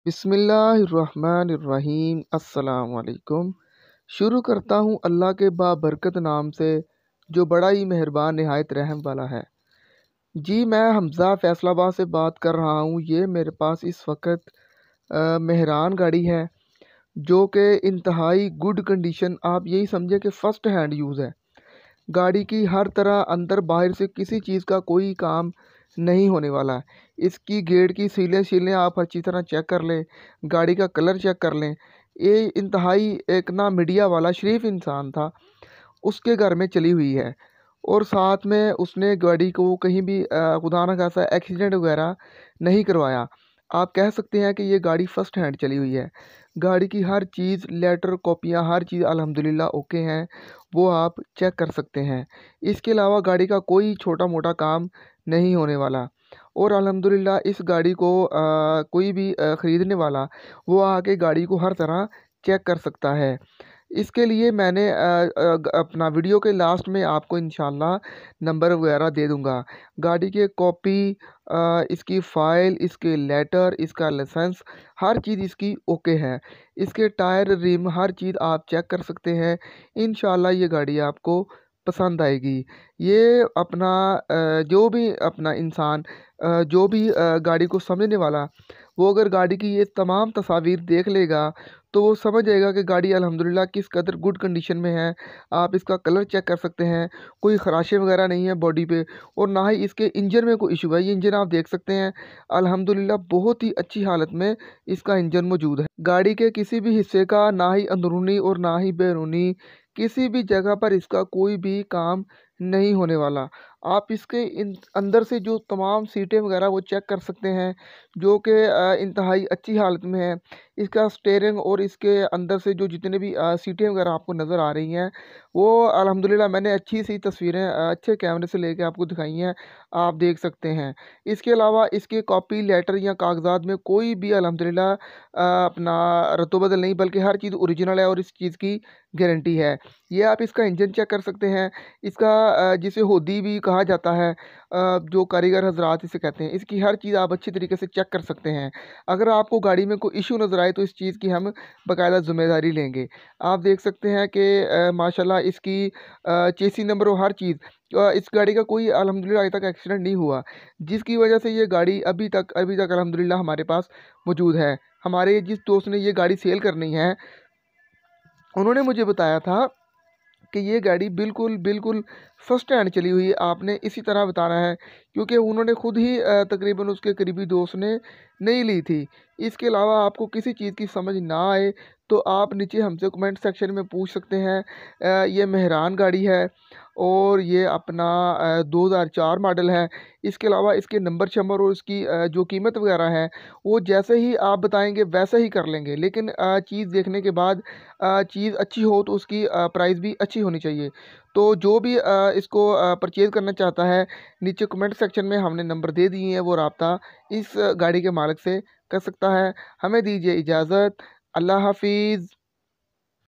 बिस्मिल्लाहिर्रहमानिर्रहीम अस्सलाम वालेकुम। शुरू करता हूँ अल्लाह के बाबरकत नाम से जो बड़ा ही मेहरबान नहायत रहम वाला है। जी मैं हमज़ा फैसलाबाद से बात कर रहा हूँ। ये मेरे पास इस वक्त मेहरान गाड़ी है जो कि इंतहाई गुड कंडीशन, आप यही समझे कि फ़र्स्ट हैंड यूज़ है। गाड़ी की हर तरह अंदर बाहर से किसी चीज़ का कोई काम नहीं होने वाला है। इसकी गेट की सीलें शीलें आप अच्छी तरह चेक कर लें, गाड़ी का कलर चेक कर लें। ये इंतहाई एक ना मीडिया वाला शरीफ इंसान था, उसके घर में चली हुई है और साथ में उसने गाड़ी को कहीं भी खुदा ना खासा एक्सीडेंट वगैरह नहीं करवाया। आप कह सकते हैं कि ये गाड़ी फ़र्स्ट हैंड चली हुई है। गाड़ी की हर चीज़, लेटर, कॉपियाँ, हर चीज़ अल्हम्दुलिल्लाह ओके हैं, वो आप चेक कर सकते हैं। इसके अलावा गाड़ी का कोई छोटा-मोटा काम नहीं होने वाला और अल्हम्दुलिल्लाह इस गाड़ी को कोई भी ख़रीदने वाला वो आके गाड़ी को हर तरह चेक कर सकता है। इसके लिए मैंने अपना वीडियो के लास्ट में आपको इंशाल्लाह नंबर वगैरह दे दूँगा। गाड़ी के कॉपी, इसकी फ़ाइल, इसके लेटर, इसका लाइसेंस, हर चीज़ इसकी ओके है। इसके टायर, रिम, हर चीज़ आप चेक कर सकते हैं। इंशाल्लाह ये गाड़ी आपको पसंद आएगी। ये अपना जो भी अपना इंसान जो भी गाड़ी को समझने वाला, वो अगर गाड़ी की ये तमाम तस्वीर देख लेगा तो वो समझ जाएगा कि गाड़ी अल्हम्दुलिल्लाह किस कदर गुड कंडीशन में है। आप इसका कलर चेक कर सकते हैं, कोई ख़राशें वगैरह नहीं है बॉडी पे और ना ही इसके इंजन में कोई इशू है। ये इंजन आप देख सकते हैं, अल्हम्दुलिल्लाह बहुत ही अच्छी हालत में इसका इंजन मौजूद है। गाड़ी के किसी भी हिस्से का ना ही अंदरूनी और ना ही बैरूनी किसी भी जगह पर इसका कोई भी काम नहीं होने वाला। आप इसके अंदर से जो तमाम सीटें वगैरह वो चेक कर सकते हैं, जो कि इंतहाई अच्छी हालत में है। इसका स्टीयरिंग और इसके अंदर से जो जितने भी सीटें वगैरह आपको नज़र आ रही हैं, वो अल्हम्दुलिल्लाह मैंने अच्छी सी तस्वीरें अच्छे कैमरे से लेके आपको दिखाई हैं, आप देख सकते हैं। इसके अलावा इसके कॉपी लेटर या कागज़ात में कोई भी अल्हम्दुलिल्लाह अपना रद्दो-बदल नहीं, बल्कि हर चीज़ ओरिजिनल है और इस चीज़ की गारंटी है। ये आप इसका इंजन चेक कर सकते हैं। इसका जिसे होदी भी कहा जाता है, जो कारीगर हज़रात इसे कहते हैं, इसकी हर चीज़ आप अच्छी तरीके से चेक कर सकते हैं। अगर आपको गाड़ी में कोई इशू नज़र आए तो इस चीज़ की हम बाकायदा ज़िम्मेदारी लेंगे। आप देख सकते हैं कि माशाल्लाह इसकी चेसी नंबर और हर चीज़, इस गाड़ी का कोई अल्हम्दुलिल्लाह अभी तक एक्सीडेंट नहीं हुआ, जिसकी वजह से ये गाड़ी अभी तक अल्हम्दुलिल्लाह हमारे पास मौजूद है। हमारे जिस दोस्त ने ये गाड़ी सेल करनी है, उन्होंने मुझे बताया था कि ये गाड़ी बिल्कुल फ़र्स्ट हैंड चली हुई है, आपने इसी तरह बताना है, क्योंकि उन्होंने खुद ही तकरीबन उसके करीबी दोस्त ने नहीं ली थी। इसके अलावा आपको किसी चीज़ की समझ ना आए तो आप नीचे हमसे कमेंट सेक्शन में पूछ सकते हैं। ये मेहरान गाड़ी है और ये अपना 2004 मॉडल है। इसके अलावा इसके नंबर-शंबर और इसकी जो कीमत वगैरह है, वो जैसे ही आप बताएँगे वैसे ही कर लेंगे। लेकिन चीज़ देखने के बाद चीज़ अच्छी हो तो उसकी प्राइस भी अच्छी होनी चाहिए। तो जो भी इसको परचेज़ करना चाहता है, नीचे कमेंट सेक्शन में हमने नंबर दे दिए हैं, वो राब्ता इस गाड़ी के मालिक से कर सकता है। हमें दीजिए इजाज़त। अल्लाह हाफ़िज़।